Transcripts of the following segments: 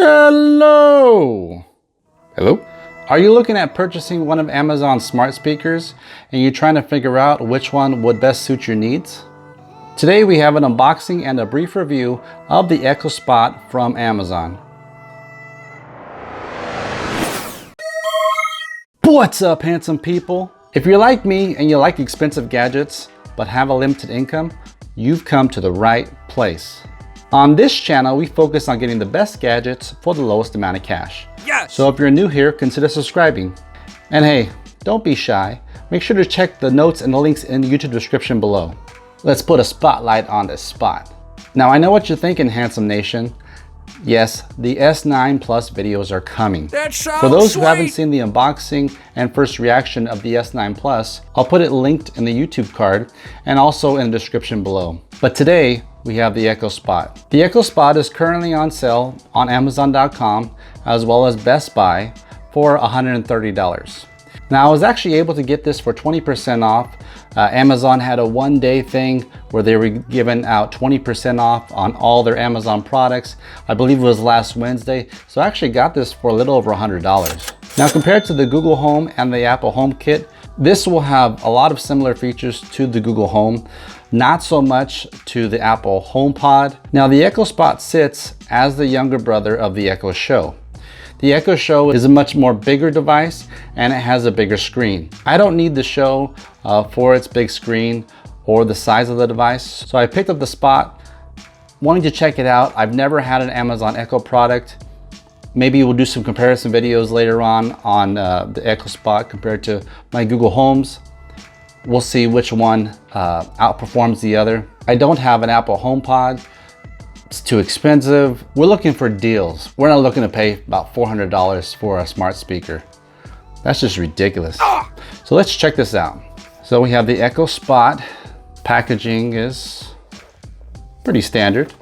Hello! Hello? Are you looking at purchasing one of Amazon's smart speakers and you're trying to figure out which one would best suit your needs? Today we have an unboxing and a brief review of the Echo Spot from Amazon. What's up, handsome people? If you're like me and you like expensive gadgets but have a limited income, you've come to the right place. On this channel, we focus on getting the best gadgets for the lowest amount of cash. Yes! So if you're new here, consider subscribing. And hey, don't be shy. Make sure to check the notes and the links in the YouTube description below. Let's put a spotlight on this spot. Now I know what you're thinking, handsome nation. Yes, the S9 Plus videos are coming. That sounds For those sweet. who haven't seen the unboxing and first reaction of the S9 Plus, I'll put it linked in the YouTube card and also in the description below. But today, we have the Echo Spot. The Echo Spot is currently on sale on Amazon.com as well as Best Buy for $130. Now I was actually able to get this for 20% off. Amazon had a one-day thing where they were giving out 20% off on all their Amazon products. I believe it was last Wednesday. So I actually got this for a little over $100. Now compared to the Google Home and the Apple Home Kit, this will have a lot of similar features to the Google Home, not so much to the Apple HomePod. Now the Echo Spot sits as the younger brother of the Echo Show. The Echo Show is a much more bigger device and it has a bigger screen. I don't need the Show for its big screen or the size of the device. So I picked up the Spot, wanting to check it out. I've never had an Amazon Echo product. Maybe we'll do some comparison videos later on the Echo Spot compared to my Google Homes. We'll see which one outperforms the other. I don't have an Apple HomePod. It's too expensive. We're looking for deals. We're not looking to pay about $400 for a smart speaker. That's just ridiculous. So let's check this out. So we have the Echo Spot. Packaging is pretty standard.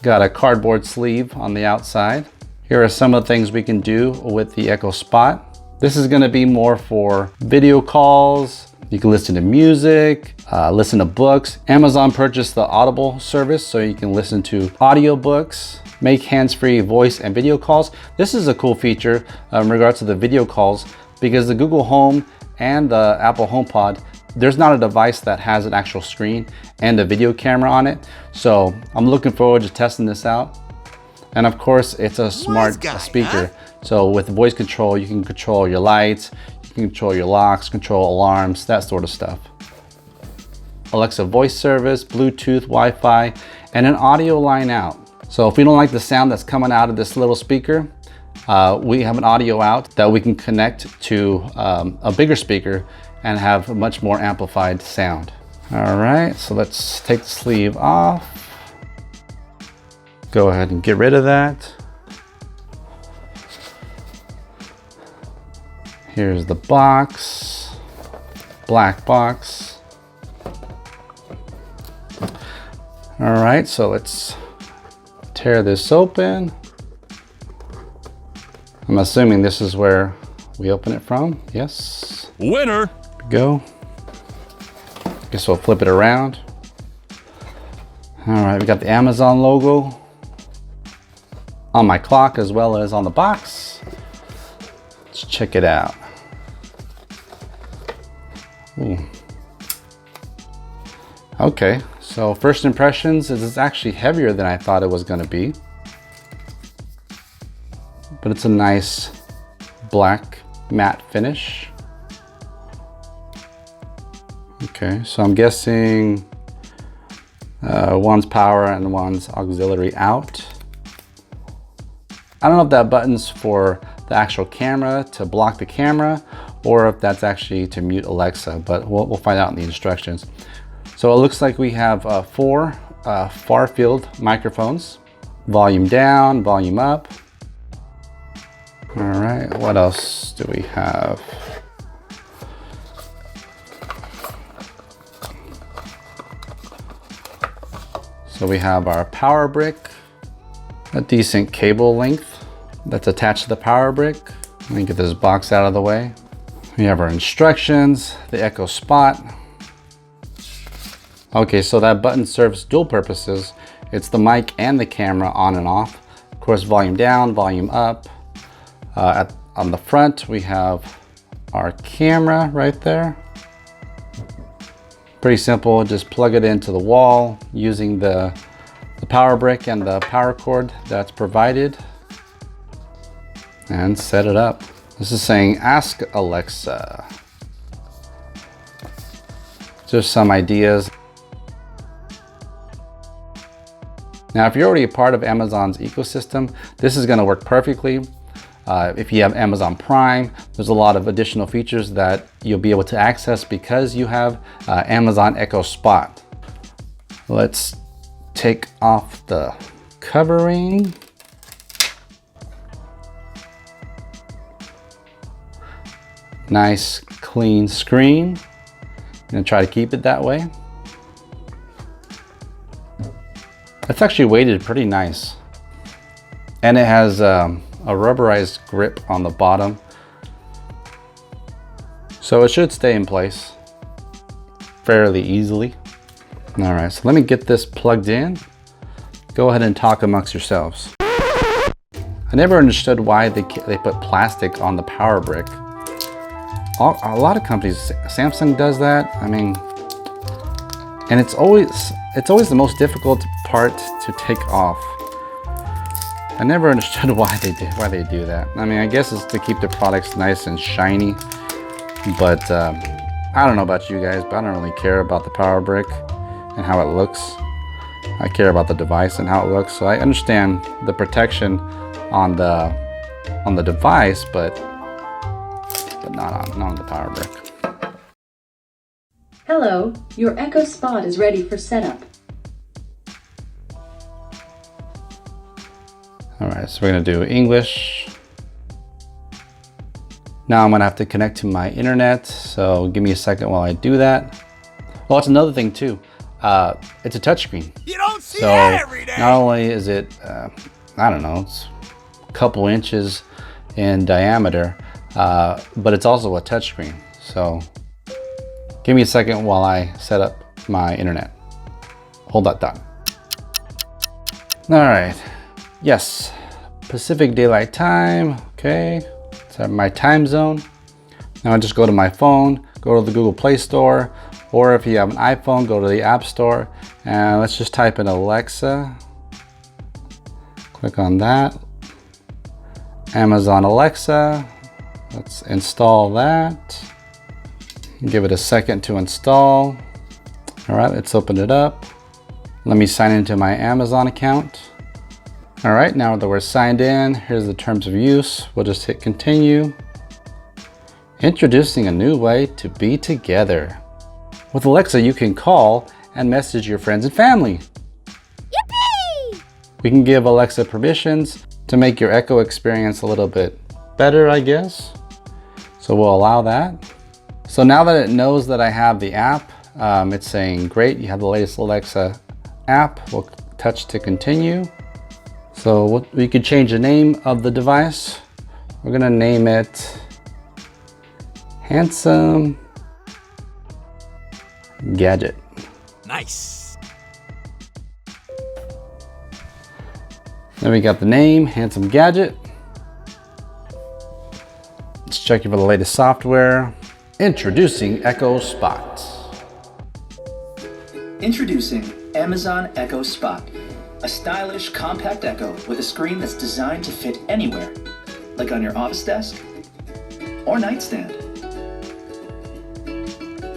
Got a cardboard sleeve on the outside. Here are some of the things we can do with the Echo Spot. This is gonna be more for video calls. You can listen to music, listen to books. Amazon purchased the Audible service so you can listen to audiobooks, make hands-free voice and video calls. This is a cool feature in regards to the video calls because the Google Home and the Apple HomePod, there's not a device that has an actual screen and a video camera on it. So I'm looking forward to testing this out. And of course, it's a smart speaker. So with voice control, you can control your lights, you can control your locks, control alarms, that sort of stuff. Alexa voice service, Bluetooth, Wi-Fi, and an audio line out. So if we don't like the sound that's coming out of this little speaker, we have an audio out that we can connect to a bigger speaker and have a much more amplified sound. All right, so let's take the sleeve off. Go ahead and get rid of that. Here's the box, black box. All right, so let's tear this open. I'm assuming this is where we open it from. Yes. Winner. There we go. Guess we'll flip it around. All right, we got the Amazon logo on my clock as well as on the box. Let's check it out. Ooh. Okay, so first impressions is it's actually heavier than I thought it was going to be. But it's a nice black matte finish. Okay, so I'm guessing one's power and one's auxiliary out. I don't know if that button's for the actual camera to block the camera or if that's actually to mute Alexa, but we'll find out in the instructions. So it looks like we have 4 far field microphones, volume down, volume up. All right, what else do we have? So we have our power brick, a decent cable length that's attached to the power brick. Let me get this box out of the way. We have our instructions, the Echo Spot. Okay, so that button serves dual purposes. It's the mic and the camera on and off. Of course, volume down, volume up. On the front, we have our camera right there. Pretty simple, just plug it into the wall using the power brick and the power cord that's provided and set it up. This is saying, ask Alexa. Just some ideas. Now, if you're already a part of Amazon's ecosystem, this is gonna work perfectly. If you have Amazon Prime, there's a lot of additional features that you'll be able to access because you have Amazon Echo Spot. Let's take off the covering. Nice clean screen. I'm gonna try to keep it that way. It's actually weighted pretty nice. And it has a rubberized grip on the bottom. So it should stay in place fairly easily. All right, so let me get this plugged in. Go ahead and talk amongst yourselves. I never understood why they put plastic on the power brick. A lot of companies, Samsung does that. I mean, and it's always the most difficult part to take off. I never understood why they do that. I mean, I guess it's to keep the products nice and shiny, but I don't know about you guys, but I don't really care about the power brick and how it looks. I care about the device and how it looks. So I understand the protection on the device, but not on the power brick. Hello, your Echo Spot is ready for setup. All right, so we're gonna do English. Now I'm gonna have to connect to my internet, so give me a second while I do that. Well, it's another thing too. It's a touchscreen. You don't see that every day. Not only is it, I don't know, it's a couple inches in diameter, but it's also a touchscreen. So give me a second while I set up my internet. Hold that thought. All right. Yes, Pacific Daylight Time. Okay, so my time zone. Now I just go to my phone, go to the Google Play Store, or if you have an iPhone, go to the App Store, and let's just type in Alexa. Click on that. Amazon Alexa. Let's install that. Give it a second to install. All right, let's open it up. Let me sign into my Amazon account. All right, now that we're signed in, here's the terms of use. We'll just hit continue. Introducing a new way to be together. With Alexa, you can call and message your friends and family. Yippee! We can give Alexa permissions to make your Echo experience a little bit better, I guess. So we'll allow that. So now that it knows that I have the app, it's saying, great, you have the latest Alexa app. We'll touch to continue. So we could change the name of the device. We're gonna name it Handsome Gadget. Nice. Then we got the name, Handsome Gadget. Let's check for the latest software. Introducing Echo Spot. Introducing Amazon Echo Spot. A stylish, compact Echo with a screen that's designed to fit anywhere, like on your office desk or nightstand.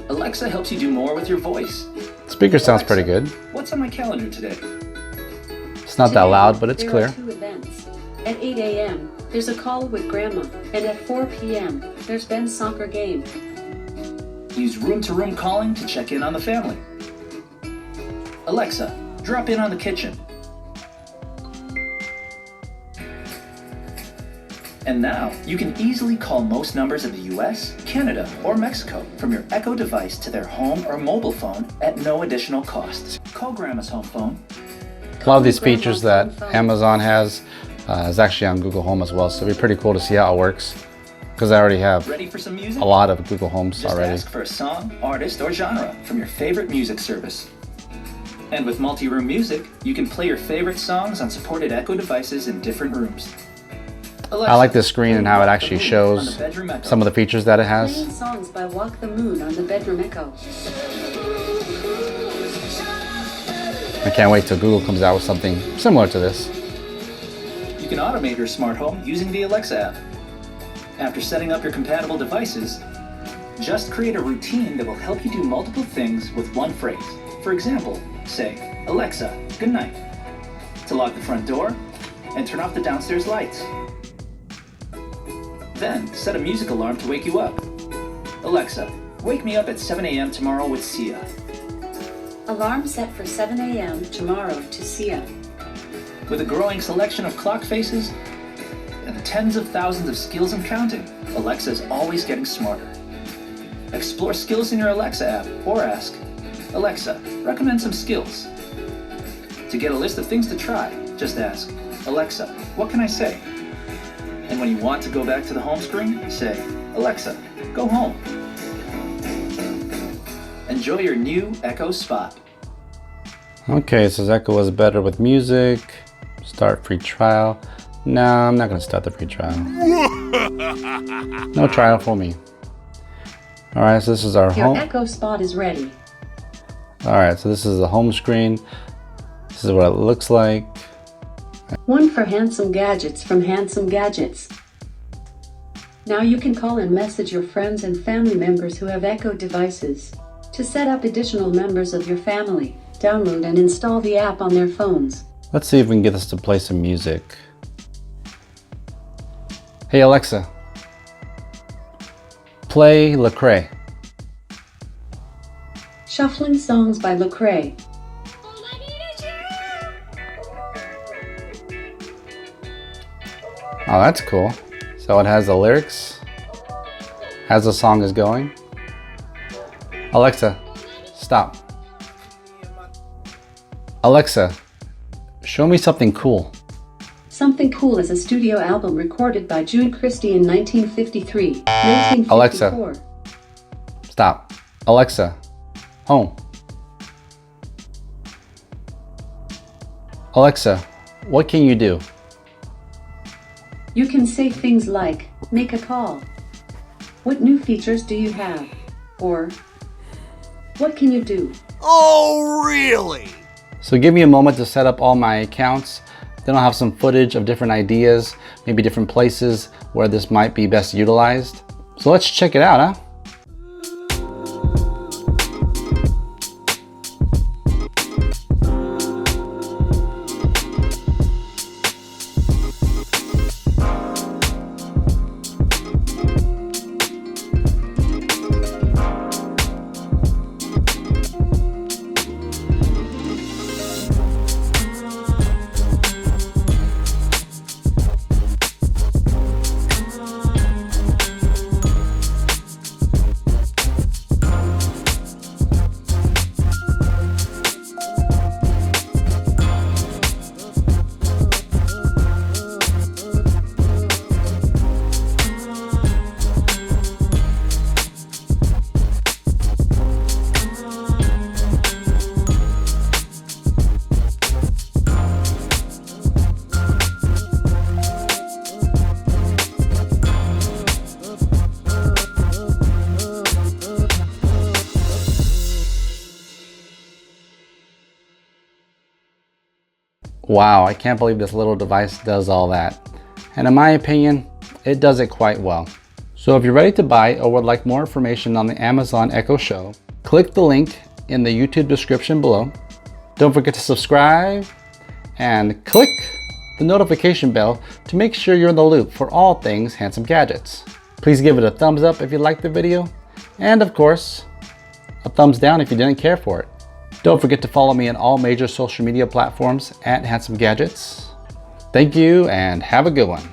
Alexa helps you do more with your voice. Speaker sounds pretty good. What's on my calendar today? It's not that loud, but it's clear. There are 2 events. At 8 a.m., there's a call with Grandma, and at 4 p.m., there's Ben's soccer game. Use room-to-room calling to check in on the family. Alexa, drop in on the kitchen. And now, you can easily call most numbers in the US, Canada, or Mexico from your Echo device to their home or mobile phone at no additional cost. Call Grandma's home phone. A lot of these features that Amazon has is actually on Google Home as well, so it'd be pretty cool to see how it works, because I already have Ready for some music? a lot of Google Homes Just already. ask for a song, artist, or genre from your favorite music service. And with multi-room music, you can play your favorite songs on supported Echo devices in different rooms. Alexa, I like this screen and how it actually shows some of the features that it has. Playing songs by Walk the Moon on the bedroom Echo. I can't wait till Google comes out with something similar to this. You can automate your smart home using the Alexa app. After setting up your compatible devices, just create a routine that will help you do multiple things with one phrase. For example, say, Alexa, good night, to lock the front door and turn off the downstairs lights. Then, set a music alarm to wake you up. Alexa, wake me up at 7 a.m. tomorrow with Sia. Alarm set for 7 a.m. tomorrow to Sia. With a growing selection of clock faces and the tens of thousands of skills and counting, Alexa is always getting smarter. Explore skills in your Alexa app or ask, Alexa, recommend some skills. To get a list of things to try, just ask, Alexa, what can I say? And when you want to go back to the home screen, say, Alexa, go home. Enjoy your new Echo Spot. Okay, it says Echo is better with music. Start free trial. No, I'm not gonna start the free trial. No trial for me. All right, so this is our Your home. Echo Spot is ready. All right, so this is the home screen. This is what it looks like. One for Handsome Gadgets from Handsome Gadgets. Now you can call and message your friends and family members who have Echo devices. To set up additional members of your family, download and install the app on their phones. Let's see if we can get this to play some music. Hey Alexa, play Lecrae. Shuffling songs by Lecrae. Oh, that's cool. So it has the lyrics as the song is going. Alexa, stop. Alexa, show me something cool. Something Cool is a studio album recorded by June Christie in 1953. 1954. Alexa. Stop. Alexa, home. Alexa, what can you do? You can say things like, make a call. What new features do you have? Or, what can you do? Oh, really? So give me a moment to set up all my accounts. Then I'll have some footage of different ideas, maybe different places where this might be best utilized. So let's check it out, huh? Wow, I can't believe this little device does all that. And in my opinion, it does it quite well. So if you're ready to buy or would like more information on the Amazon Echo Show, click the link in the YouTube description below. Don't forget to subscribe and click the notification bell to make sure you're in the loop for all things Handsome Gadgets. Please give it a thumbs up if you liked the video, and of course, a thumbs down if you didn't care for it. Don't forget to follow me on all major social media platforms at Handsome Gadgets. Thank you and have a good one.